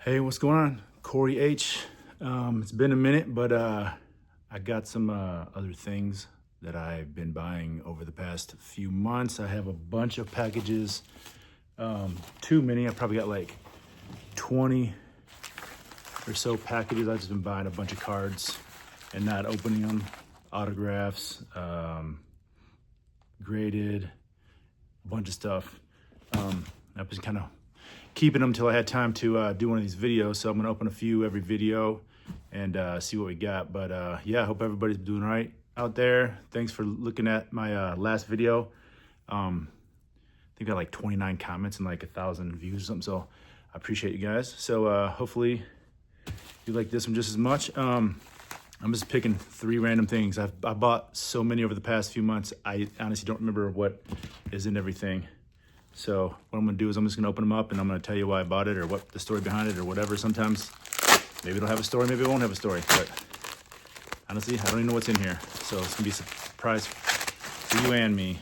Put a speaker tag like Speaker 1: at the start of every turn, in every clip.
Speaker 1: Hey, what's going on? Corey H. It's been a minute, but I got some other things that I've been buying over the past few months. I have a bunch of packages, too many. I probably got like 20 or so packages. I've just been buying a bunch of cards and not opening them. Autographs, graded, a bunch of stuff. I've been kind of keeping them till I had time to do one of these videos. So I'm gonna open a few every video and see what we got. But yeah, I hope everybody's doing all right out there. Thanks for looking at my last video. I think I got like 29 comments and like 1,000 views or something. So I appreciate you guys. So hopefully you like this one just as much. I'm just picking 3 random things. I bought so many over the past few months. I honestly don't remember what is in everything. So what I'm gonna do is I'm just gonna open them up and I'm gonna tell you why I bought it or what the story behind it or whatever. Sometimes maybe it'll have a story, maybe it won't have a story, but honestly, I don't even know what's in here. So it's gonna be a surprise for you and me.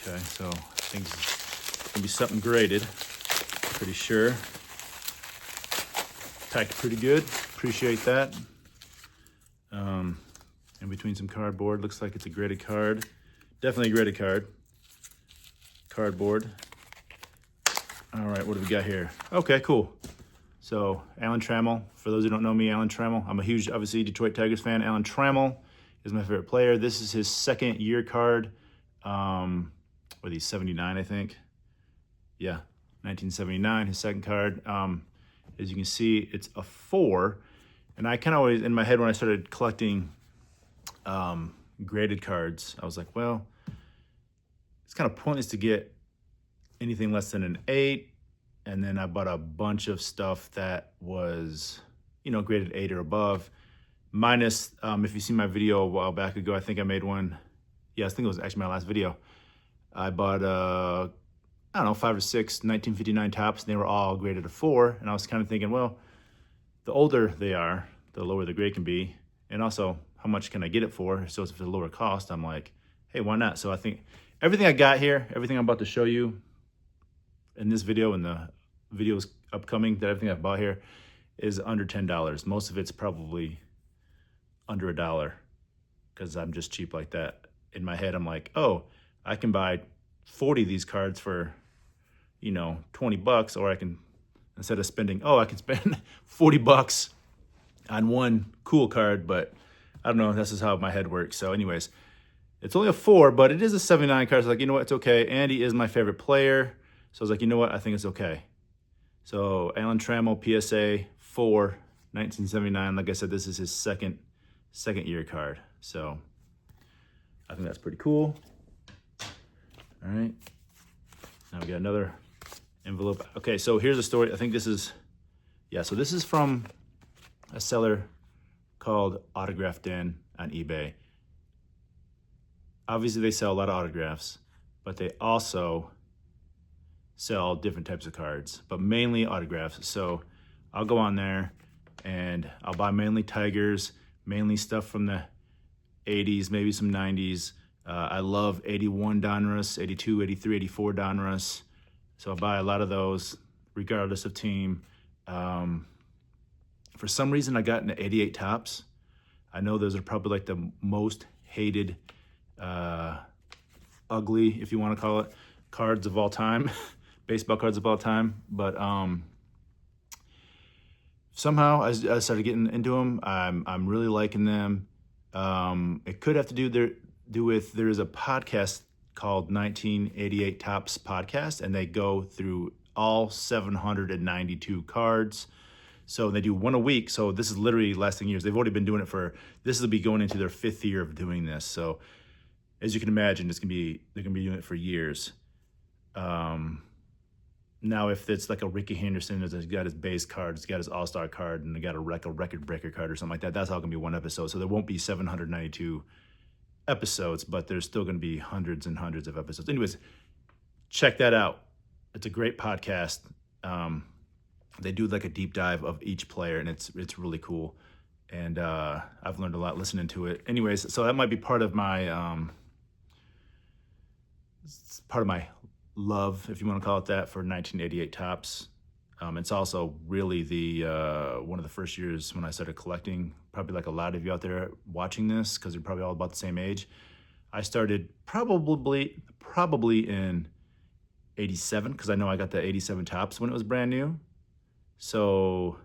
Speaker 1: Okay, so I think it's gonna be something graded, pretty sure. Packed pretty good, appreciate that. In between some cardboard, looks like it's a graded card. Definitely a graded card. Cardboard. All right, what do we got here? Okay, cool. So Alan Trammell, for those who don't know me, Alan Trammell, I'm a huge, obviously, Detroit Tigers fan. Alan Trammell is my favorite player. This is his second year card. Or he's 79, I think. Yeah, 1979, his second card. As you can see, it's a 4. And I kind of always, in my head when I started collecting graded cards, I was like, well, it's kind of pointless to get anything less than an 8. And then I bought a bunch of stuff that was, you know, graded 8 or above. Minus, if you see my video a while back ago, I think I made one. Yeah, I think it was actually my last video. I bought, I don't know, 5 or 6 1959 tops, and they were all graded a 4. And I was kind of thinking, well, the older they are, the lower the grade can be. And also, how much can I get it for? So if it's a lower cost, I'm like, hey, why not? So I think everything I got here, everything I'm about to show you in this video and the videos upcoming, that everything I've bought here is under $10. Most of it's probably under $1 because I'm just cheap like that. In my head, I'm like, oh, I can buy 40 of these cards for, you know, $20, or I can, instead of spending, I can spend 40 bucks on one cool card, but I don't know, this is how my head works. So anyways, it's only a 4, but it is a 79 card. So like, you know what, it's okay. Andy is my favorite player. So I was like, you know what, I think it's okay. So Alan Trammell, PSA 4, 1979. Like I said, this is his second year card. So I think that's pretty cool. All right. Now we got another envelope. Okay, so here's a story. I think this is, yeah, so this is from a seller called Autograph Den on eBay. Obviously, they sell a lot of autographs, but they also sell different types of cards, but mainly autographs. So I'll go on there and I'll buy mainly Tigers, mainly stuff from the 80s, maybe some 90s. I love 81 Donruss, 82, 83, 84 Donruss. So I'll buy a lot of those, regardless of team. For some reason, I got into 88 Tops. I know those are probably like the most hated, ugly, if you want to call it, cards of all time, baseball cards of all time. But somehow I started getting into them. I'm really liking them. It could have to do with, there is a podcast called 1988 Tops Podcast, and they go through all 792 cards. So they do one a week. So this is literally lasting years. They've already been doing it this will be going into their 5th year of doing this. So as you can imagine, they're gonna be doing it for years. Now if it's like a Ricky Henderson, he's got his base card, he's got his all-star card, and they got a record breaker card or something like that, that's all gonna be one episode. So there won't be 792 episodes, but there's still gonna be hundreds and hundreds of episodes. Anyways, check that out. It's a great podcast. They do like a deep dive of each player, and it's really cool. And I've learned a lot listening to it. Anyways, so that might be part of my love, if you want to call it that, for 1988 Tops. It's also really the one of the first years when I started collecting, probably like a lot of you out there watching this, because you're probably all about the same age. I started probably in 87, because I know I got the 87 tops when it was brand new. So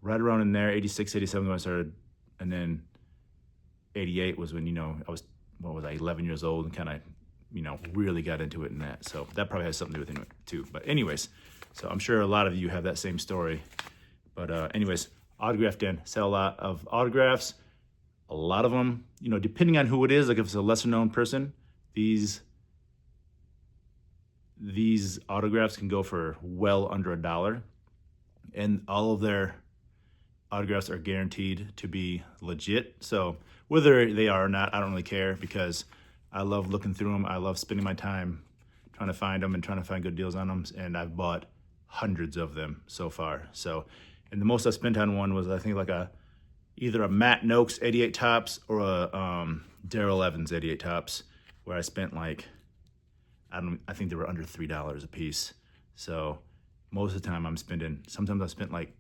Speaker 1: right around in there, 86, 87 when I started, and then 88 was when, I was, 11 years old and kind of, really got into it in that. So that probably has something to do with it too. But anyways, so I'm sure a lot of you have that same story. But anyways, Autograph Den, sell a lot of autographs. A lot of them, depending on who it is, like if it's a lesser known person, these autographs can go for well under $1. And all of their autographs are guaranteed to be legit. So whether they are or not, I don't really care, because I love looking through them. I love spending my time trying to find them and trying to find good deals on them. And I've bought hundreds of them so far. So, and the most I spent on one was, I think, like either a Matt Noakes 88 tops or a Darrell Evans 88 tops, where I spent like, I think they were under $3 a piece. So most of the time sometimes I spent like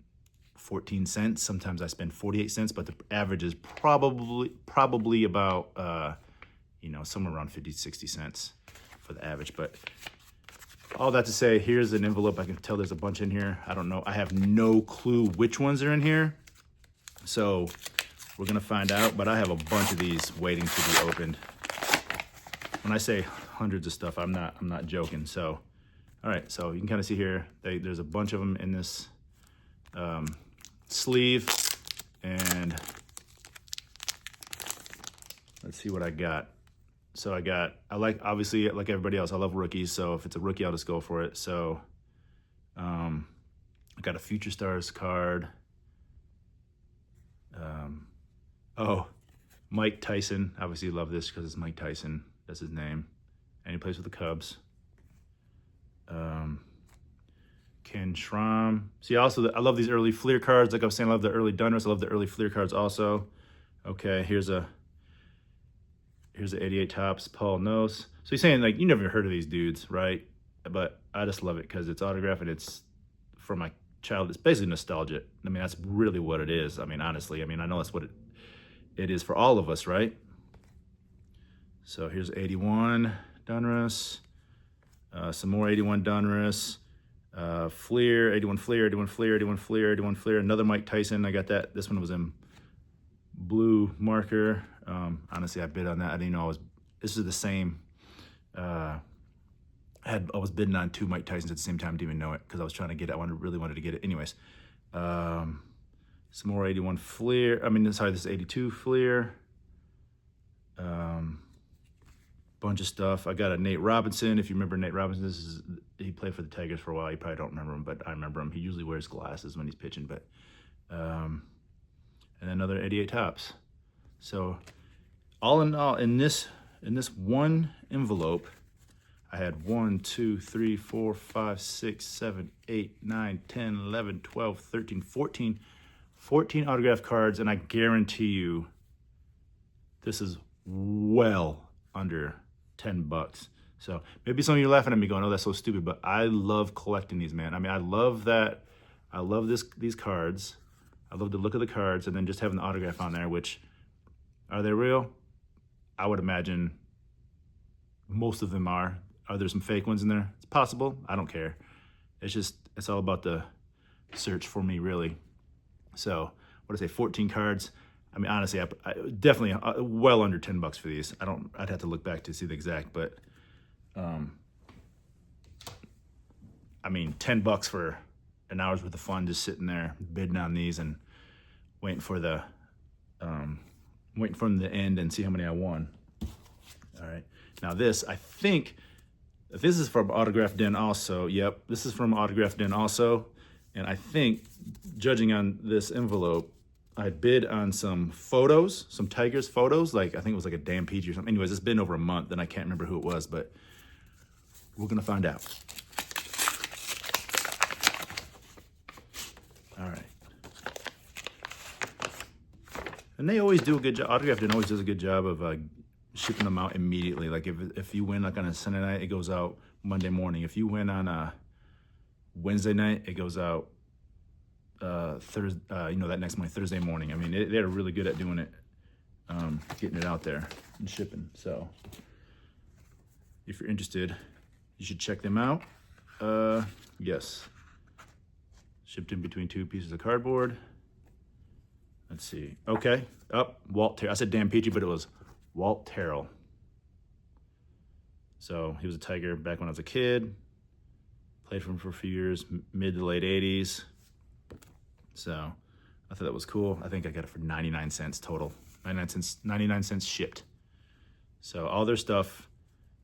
Speaker 1: 14 cents, sometimes I spend 48 cents, but the average is probably about, somewhere around 50, 60 cents for the average. But all that to say, here's an envelope. I can tell there's a bunch in here. I don't know. I have no clue which ones are in here. So we're gonna find out, but I have a bunch of these waiting to be opened. When I say hundreds of stuff, I'm not joking. So, all right, so you can kind of see here, there's a bunch of them in this sleeve, and let's see what I got. So obviously, like everybody else, I love rookies. So if it's a rookie, I'll just go for it. So I got a Future Stars card. Mike Tyson. Obviously, you love this because it's Mike Tyson. That's his name. And he plays with the Cubs. Ken Schramm. See, also, I love these early Fleer cards. Like I was saying, I love the early Donruss. I love the early Fleer cards also. Okay, here's a 88 tops, Paul Nose. So he's saying, like, you never heard of these dudes, right? But I just love it because it's autographed and it's from my child. It's basically nostalgia. I mean, that's really what it is. I mean, honestly, I know that's what it is for all of us, right? So here's 81 Donruss, some more 81 Donruss, Fleer, 81 Fleer, 81 Fleer, 81 Fleer, 81 Fleer, another Mike Tyson. I got that. This one was in blue marker. Honestly, I bid on that. I didn't know this is the same. I was bidding on 2 Mike Tysons at the same time. Didn't even know it because I was trying to get it. Really wanted to get it. Anyways, some more 81 Fleer. This is 82 Fleer. Bunch of stuff. I got a Nate Robinson. If you remember Nate Robinson, he played for the Tigers for a while. You probably don't remember him, but I remember him. He usually wears glasses when he's pitching. But and another 88 tops. So all in all, in this one envelope, I had 1, 2, 3, 4, 5, 6, 7, 8, 9, 10, 11, 12, 13, 14 autograph cards, and I guarantee you this is well under $10. So maybe some of you are laughing at me going, oh, that's so stupid, but I love collecting these, man. I love that. I love these cards. I love the look of the cards, and then just having the autograph on there, which, are they real? I would imagine most of them are. Are there some fake ones in there? It's possible. I don't care. It's all about the search for me, really. So, what did I say, 14 cards? Honestly, I definitely well under $10 for these. I'd have to look back to see the exact, but $10 for an hour's worth of fun, just sitting there bidding on these and waiting for the end and see how many I won. All right. Now this, I think, this is from Autograph Den also. Yep, this is from Autograph Den also. And I think, judging on this envelope, I bid on some photos, some Tigers photos. I think it was like a Dan Peach or something. Anyways, it's been over a month, and I can't remember who it was, but we're gonna find out. All right. And they always do a good job. Autograph Den always does a good job of shipping them out immediately. Like if you win like on a Sunday night, it goes out Monday morning. If you win on a Wednesday night. It goes out Thursday, that next morning, Thursday morning. I mean, they're really good at doing it, getting it out there and shipping. So if you're interested, you should check them out. Yes. Shipped in between 2 pieces of cardboard. Let's see. Okay. Walt Terrell. I said Dan Peachy, but it was Walt Terrell. So he was a Tiger back when I was a kid. Played for him for a few years, mid to late 80s. So I thought that was cool. I think I got it for 99 cents total. 99 cents shipped. So all their stuff,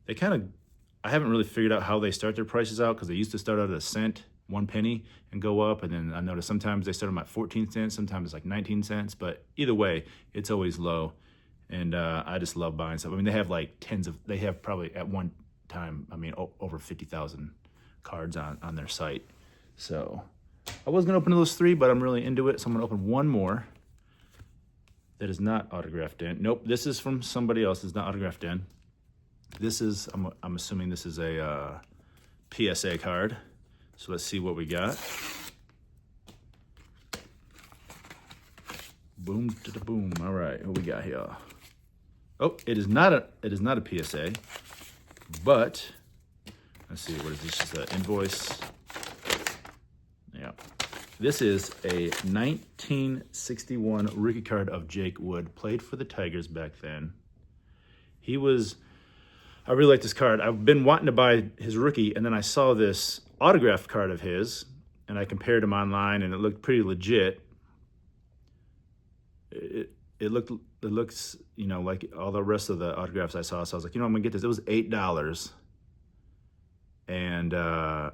Speaker 1: they kind of, I haven't really figured out how they start their prices out, because they used to start out at a cent, 1 penny, and go up. And then I noticed sometimes they start them at 14 cents, sometimes it's like 19 cents. But either way, it's always low. And I just love buying stuff. I mean, they have like they have probably at one time, I mean, over 50,000 cards on their site. So I was gonna open those 3, but I'm really into it. So I'm gonna open one more that is not autographed in. Nope, this is from somebody else. It's not autographed in. This is, I'm assuming this is a PSA card. So let's see what we got. Boom to the boom. All right, what we got here? Oh, it is not a PSA, but let's see, what is this? Just an invoice. Yeah. This is a 1961 rookie card of Jake Wood. Played for the Tigers back then. I really like this card. I've been wanting to buy his rookie, and then I saw this autographed card of his, and I compared him online, and it looked pretty legit. It looks, like all the rest of the autographs I saw. So I was like, I'm gonna get this. It was $8, and I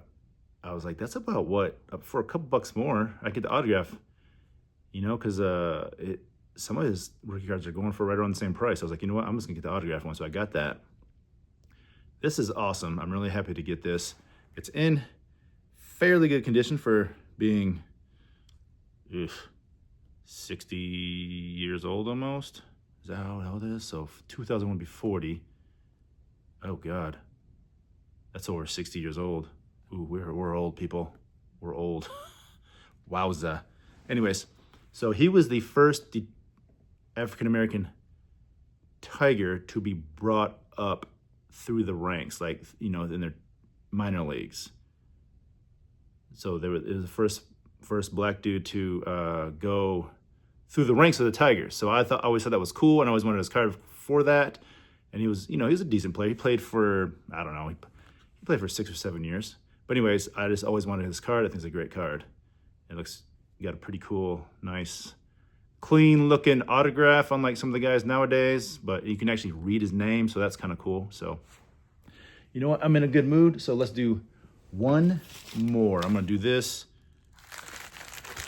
Speaker 1: was like, that's about what, for a couple bucks more, I get the autograph. Because some of his rookie cards are going for right around the same price. I was like, you know what? I'm just gonna get the autograph one. So I got that. This is awesome. I'm really happy to get this. It's in fairly good condition for being 60 years old almost. Is that how old it is? So 2001 would be 40. Oh God, that's over 60 years old. Ooh, we're old people. We're old. Wowza. Anyways, so he was the first African-American Tiger to be brought up through the ranks, like, in their minor leagues. So it was the first black dude to go through the ranks of the Tigers. So I always thought that was cool, and I always wanted his card for that. And he was, he was a decent player. He played for, I don't know, he played for 6 or 7 years. But anyways, I just always wanted his card. I think it's a great card. It looks, you got a pretty cool, nice, clean looking autograph, unlike some of the guys nowadays, but you can actually read his name, so that's kind of cool. So, you know what? I'm in a good mood, so let's do one more. I'm gonna do this.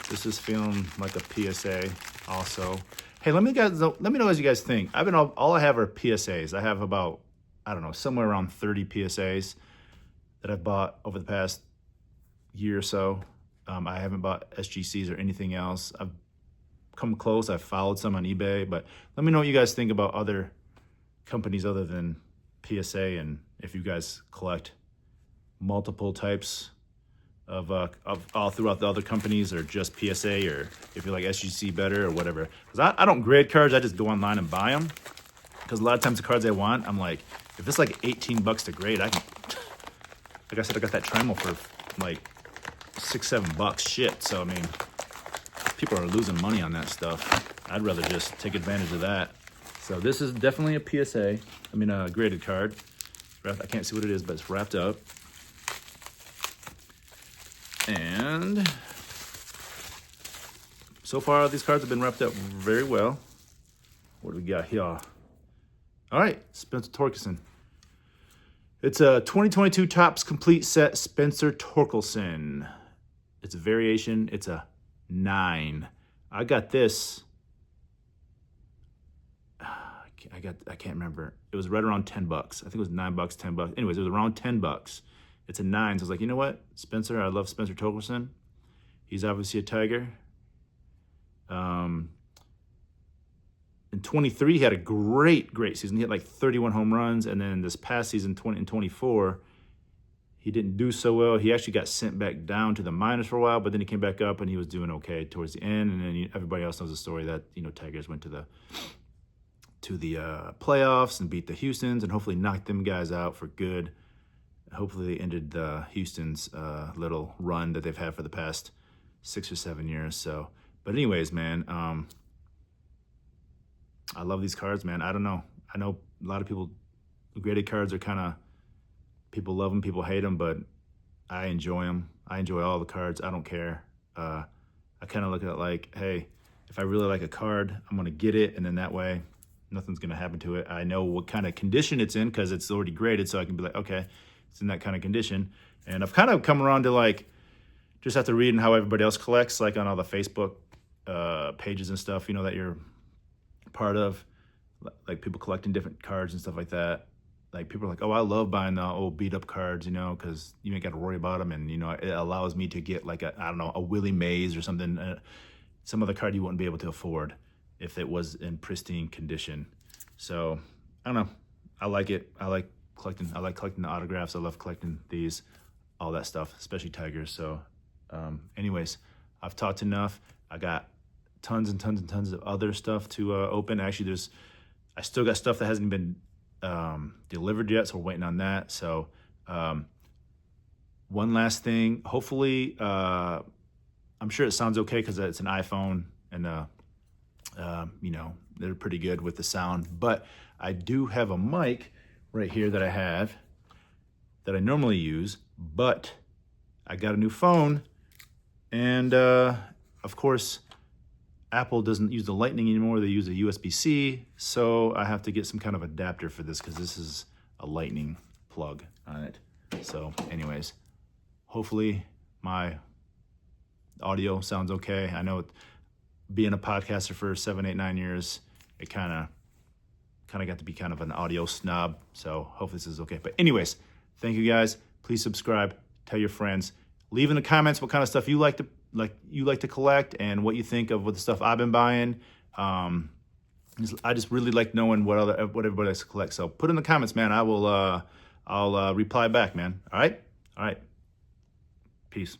Speaker 1: This is feeling like a PSA also. Hey, let me know what you guys think. All I have are PSAs. I have about, I don't know, somewhere around 30 PSAs that I've bought over the past year or so. I haven't bought SGCs or anything else. I've come close. I've followed some on eBay, but let me know what you guys think about other companies other than PSA, and if you guys collect multiple types of all throughout the other companies, or just PSA, or if you like SGC better or whatever. Because I don't grade cards. I just go online and buy them. Because a lot of times the cards I want, I'm like, if it's like $18 to grade, I can, like I said, I got that Trammel for like $6-7 shit. So, I mean, people are losing money on that stuff. I'd rather just take advantage of that. So this is definitely a PSA. I mean, a graded card. I can't see what it is, but it's wrapped up. And so far, these cards have been wrapped up very well. What do we got here? All right, Spencer Torkelson. It's a 2022 Topps Complete Set Spencer Torkelson. It's a variation. It's a 9. I got this. I can't remember. It was right around $10. I think it was $9, $10. Anyways, it was around $10. It's a 9. So I was like, you know what, Spencer? I love Spencer Torkelson. He's obviously a Tiger. In 23, he had a great season. He had like 31 home runs, and then this past season, in 24, he didn't do so well. He actually got sent back down to the minors for a while, but then he came back up and he was doing okay towards the end. And then everybody else knows the story that, you know, Tigers went to the playoffs and beat the Houstons and hopefully knocked them guys out for good. Hopefully they ended Houston's little run that they've had for the past 6 or 7 years. So, but anyways, man, I love these cards, man. I don't know. I know a lot of people, graded cards are kind of, people love them, people hate them, but I enjoy them. I enjoy all the cards. I don't care. I kind of look at it like, hey, if I really like a card, I'm going to get it, and then that way nothing's going to happen to it. I know what kind of condition it's in because it's already graded, so I can be like, okay, it's in that kind of condition. And I've kind of come around to like, just after reading how everybody else collects, like on all the Facebook pages and stuff, you know, that you're part of, like people collecting different cards and stuff like that. Like people are like, oh, I love buying the old beat up cards, you know, because you ain't got to worry about them. And, you know, it allows me to get like I don't know, a Willie Mays or something, some other card you wouldn't be able to afford if it was in pristine condition. So I don't know. I like it. I like collecting the autographs. I love collecting these, all that stuff, especially Tigers. So anyways, I've talked enough. I got tons and tons and tons of other stuff to open. Actually, I still got stuff that hasn't been delivered yet, so we're waiting on that. So one last thing, hopefully, I'm sure it sounds okay because it's an iPhone and you know, they're pretty good with the sound, but I do have a mic right here that I have that I normally use, but I got a new phone, and of course Apple doesn't use the Lightning anymore. They use a USB-C, so I have to get some kind of adapter for this because this is a Lightning plug on it. So anyways, hopefully my audio sounds okay. I know being a podcaster for 7, 8, 9 years, it kind of got to be kind of an audio snob, so hopefully this is okay. But anyways, thank you guys. Please subscribe, tell your friends, leave in the comments what kind of stuff you like to collect and what you think of what the stuff I've been buying. I just really like knowing what everybody likes to collect. So put in the comments, man. I'll reply back, man. All right. Peace.